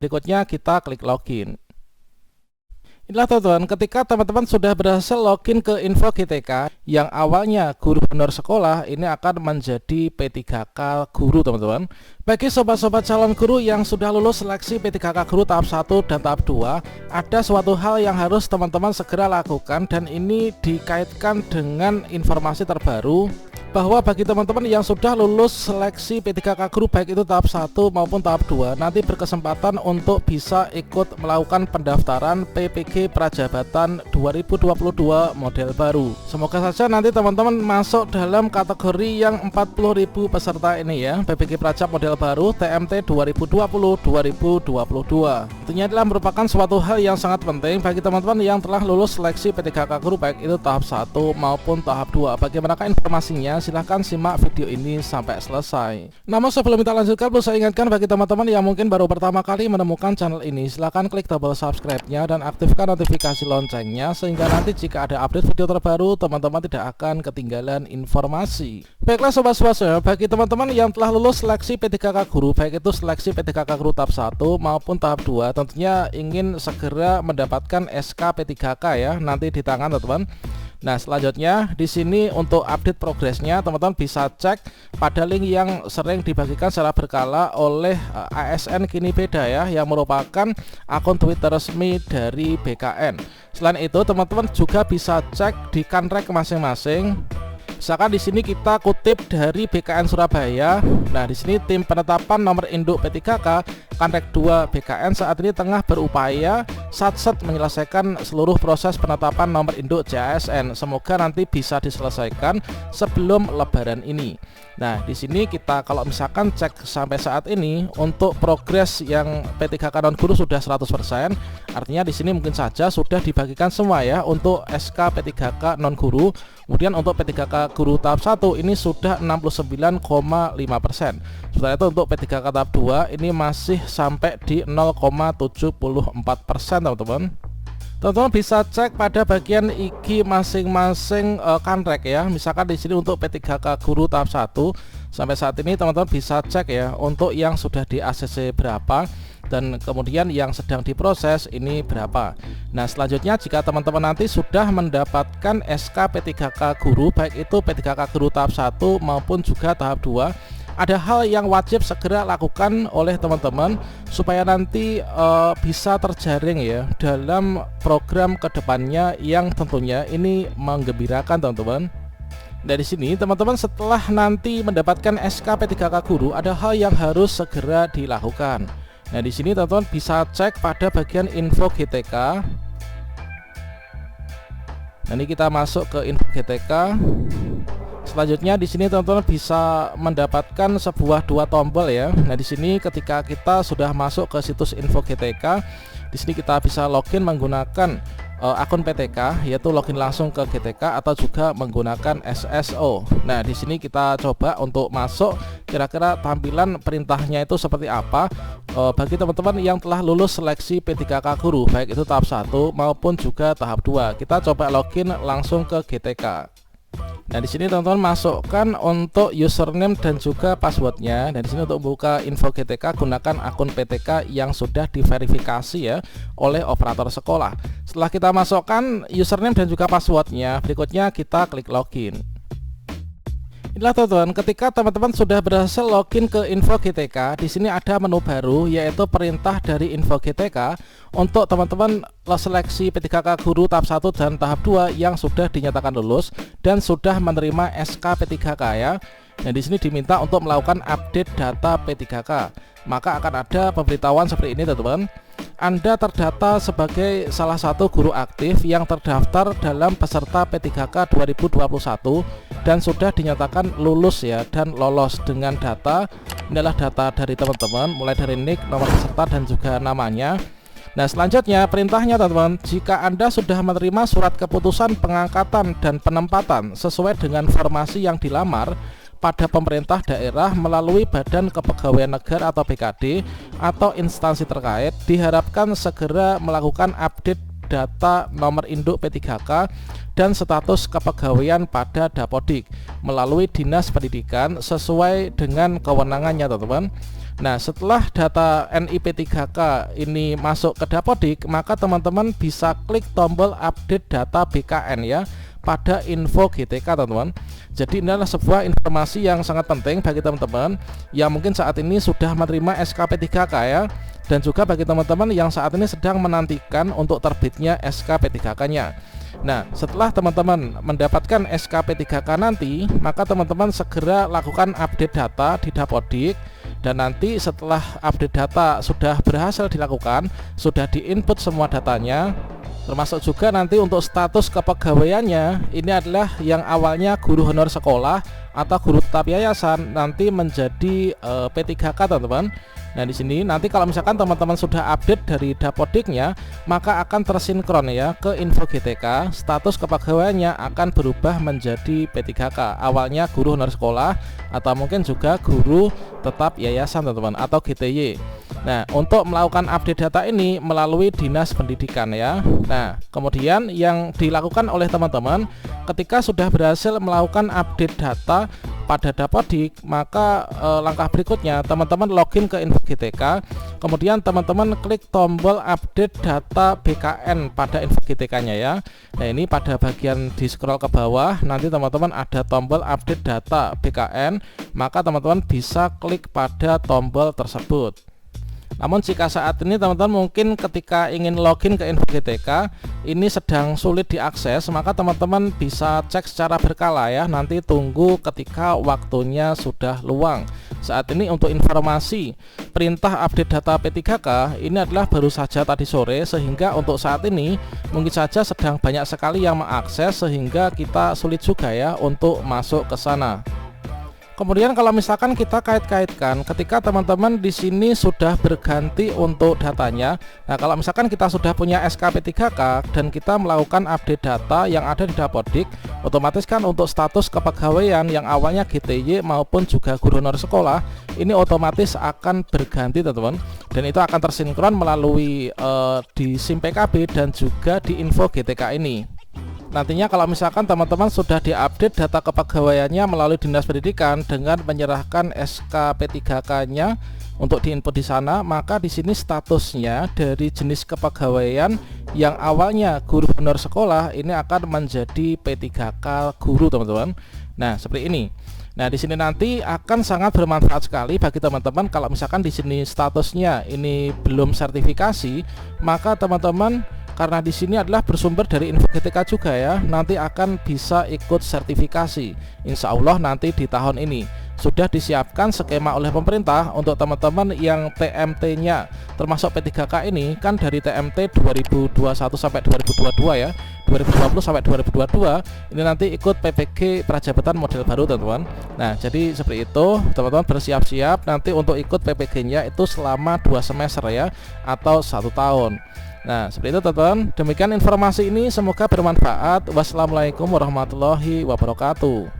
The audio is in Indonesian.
Berikutnya kita klik login. Inilah teman-teman, ketika teman-teman sudah berhasil login ke info GTK yang awalnya guru honor sekolah, ini akan menjadi P3K guru teman-teman. Bagi sobat-sobat calon guru yang sudah lulus seleksi P3K guru tahap 1 dan tahap 2, ada suatu hal yang harus teman-teman segera lakukan, dan ini dikaitkan dengan informasi terbaru bahwa bagi teman-teman yang sudah lulus seleksi P3K guru baik itu tahap 1 maupun tahap 2 nanti berkesempatan untuk bisa ikut melakukan pendaftaran PPG Prajabatan 2022 model baru. Semoga saja nanti teman-teman masuk dalam kategori yang 40.000 peserta ini ya, PPG Prajab model baru TMT 2020-2022. Tentunya adalah merupakan suatu hal yang sangat penting bagi teman-teman yang telah lulus seleksi P3K guru baik itu tahap 1 maupun tahap 2. Bagaimanakah informasinya? Silahkan simak video ini sampai selesai. Namun sebelum kita lanjutkan, perlu saya ingatkan bagi teman-teman yang mungkin baru pertama kali menemukan channel ini, silahkan klik tombol subscribe-nya dan aktifkan notifikasi loncengnya, sehingga nanti jika ada update video terbaru, teman-teman tidak akan ketinggalan informasi. Baiklah sobat-sobat, bagi teman-teman yang telah lulus seleksi P3K guru, baik itu seleksi P3K guru tahap 1 maupun tahap 2, tentunya ingin segera mendapatkan SK P3K ya, nanti di tangan teman-teman. Nah, selanjutnya di sini untuk update progresnya teman-teman bisa cek pada link yang sering dibagikan secara berkala oleh ASN Kini Beda ya, yang merupakan akun Twitter resmi dari BKN. Selain itu teman-teman juga bisa cek di Kanrek masing-masing. Misalkan di sini kita kutip dari BKN Surabaya. Nah, di sini tim penetapan nomor induk P3K Kanrek 2 BKN saat ini tengah berupaya satset menyelesaikan seluruh proses penetapan nomor induk JASN. Semoga nanti bisa diselesaikan sebelum Lebaran ini. Nah, di sini kita kalau misalkan cek sampai saat ini untuk progres yang P3K non guru sudah 100%. Artinya di sini mungkin saja sudah dibagikan semua ya untuk SK P3K non guru. Kemudian untuk P3K guru tahap 1 ini sudah 69,5%. Setelah itu untuk P3K tahap 2 ini masih sampai di 0,74% teman-teman. Teman-teman bisa cek pada bagian IG masing-masing Kanrek ya. Misalkan di sini untuk P3K guru tahap 1 sampai saat ini teman-teman bisa cek ya untuk yang sudah di ACC berapa, dan kemudian yang sedang diproses ini berapa. Nah, selanjutnya jika teman-teman nanti sudah mendapatkan SK P3K guru baik itu P3K guru tahap 1 maupun juga tahap 2, ada hal yang wajib segera lakukan oleh teman-teman supaya nanti bisa terjaring ya dalam program kedepannya yang tentunya ini menggembirakan teman-teman. Dari sini teman-teman setelah nanti mendapatkan SK P3K guru, ada hal yang harus segera dilakukan. Nah, di sini teman-teman bisa cek pada bagian info GTK. Nah, ini kita masuk ke info GTK. Selanjutnya di sini teman-teman bisa mendapatkan sebuah dua tombol ya. Nah, di sini ketika kita sudah masuk ke situs info GTK, di sini kita bisa login menggunakan akun PTK, yaitu login langsung ke GTK atau juga menggunakan SSO. Nah, di sini kita coba untuk masuk, kira-kira tampilan perintahnya itu seperti apa. Bagi teman-teman yang telah lulus seleksi P3K guru baik itu tahap 1 maupun juga tahap 2, kita coba login langsung ke GTK. Nah, di sini teman-teman masukkan untuk username dan juga passwordnya. Dan di sini untuk buka info GTK gunakan akun PTK yang sudah diverifikasi ya oleh operator sekolah. Setelah kita masukkan username dan juga passwordnya, berikutnya kita klik login. Inilah teman-teman, ketika teman-teman sudah berhasil login ke info GTK, di sini ada menu baru yaitu perintah dari info GTK untuk teman-teman seleksi P3K guru tahap 1 dan tahap 2 yang sudah dinyatakan lulus dan sudah menerima SK P3K ya. Nah, di sini diminta untuk melakukan update data P3K. Maka akan ada pemberitahuan seperti ini teman-teman. Anda terdata sebagai salah satu guru aktif yang terdaftar dalam peserta P3K 2021 dan sudah dinyatakan lulus ya dan lolos dengan data. Inilah data dari teman-teman, mulai dari nick, nomor peserta dan juga namanya. Nah, selanjutnya perintahnya teman-teman, jika Anda sudah menerima surat keputusan pengangkatan dan penempatan sesuai dengan formasi yang dilamar pada pemerintah daerah melalui Badan Kepegawaian Negara atau BKD atau instansi terkait, diharapkan segera melakukan update data nomor induk P3K dan status kepegawaian pada Dapodik melalui Dinas Pendidikan sesuai dengan kewenangannya teman-teman. Nah, setelah data NIP3K ini masuk ke Dapodik, maka teman-teman bisa klik tombol update data BKN ya pada info GTK, teman-teman. Jadi ini adalah sebuah informasi yang sangat penting bagi teman-teman yang mungkin saat ini sudah menerima SKP3K ya, dan juga bagi teman-teman yang saat ini sedang menantikan untuk terbitnya SKP3K-nya. Nah, setelah teman-teman mendapatkan SKP3K nanti, maka teman-teman segera lakukan update data di Dapodik. Dan nanti setelah update data sudah berhasil dilakukan, sudah diinput semua datanya, termasuk juga nanti untuk status kepegawaiannya, ini adalah yang awalnya guru honor sekolah atau guru tetap yayasan, nanti menjadi P3K, teman-teman. Nah, di sini nanti kalau misalkan teman-teman sudah update dari Dapodiknya, maka akan tersinkron ya ke info GTK, status kepegawaiannya akan berubah menjadi P3K. Awalnya guru honor sekolah atau mungkin juga guru tetap yayasan, teman-teman, atau GTY. Nah, untuk melakukan update data ini melalui Dinas Pendidikan ya. Nah, kemudian yang dilakukan oleh teman-teman ketika sudah berhasil melakukan update data pada Dapodik, maka langkah berikutnya teman-teman login ke info GTK, kemudian teman-teman klik tombol update data BKN pada info GTK-nya ya. Nah, ini pada bagian di scroll ke bawah nanti teman-teman ada tombol update data BKN, maka teman-teman bisa klik pada tombol tersebut. Namun jika saat ini teman-teman mungkin ketika ingin login ke info GTK ini sedang sulit diakses, maka teman-teman bisa cek secara berkala ya, nanti tunggu ketika waktunya sudah luang. Saat ini untuk informasi perintah update data P3K ini adalah baru saja tadi sore, sehingga untuk saat ini mungkin saja sedang banyak sekali yang mengakses sehingga kita sulit juga ya untuk masuk ke sana. Kemudian kalau misalkan kita kait-kaitkan ketika teman-teman di sini sudah berganti untuk datanya. Nah, kalau misalkan kita sudah punya SKP3K dan kita melakukan update data yang ada di Dapodik, otomatis kan untuk status kepegawaian yang awalnya GTY maupun juga guru honor sekolah ini otomatis akan berganti, teman-teman. Dan itu akan tersinkron melalui di SIM PKB dan juga di info GTK ini. Nantinya kalau misalkan teman-teman sudah diupdate data kepegawaiannya melalui Dinas Pendidikan dengan menyerahkan SKP3K-nya untuk diinput di sana, maka di sini statusnya dari jenis kepegawaian yang awalnya guru honor sekolah ini akan menjadi P3K guru, teman-teman. Nah, seperti ini. Nah, di sini nanti akan sangat bermanfaat sekali bagi teman-teman kalau misalkan di sini statusnya ini belum sertifikasi, maka teman-teman karena di sini adalah bersumber dari info GTK juga ya, nanti akan bisa ikut sertifikasi. Insya Allah nanti di tahun ini sudah disiapkan skema oleh pemerintah untuk teman-teman yang TMT-nya termasuk P3K ini kan dari TMT 2021 sampai 2022 ya, 2020 sampai 2022 ini nanti ikut PPG Prajabatan model baru, teman-teman. Nah, jadi seperti itu, teman-teman bersiap-siap nanti untuk ikut PPG-nya itu selama 2 semester ya, atau 1 tahun. Nah, seperti itu teman-teman. Demikian informasi ini, semoga bermanfaat. Wassalamualaikum warahmatullahi wabarakatuh.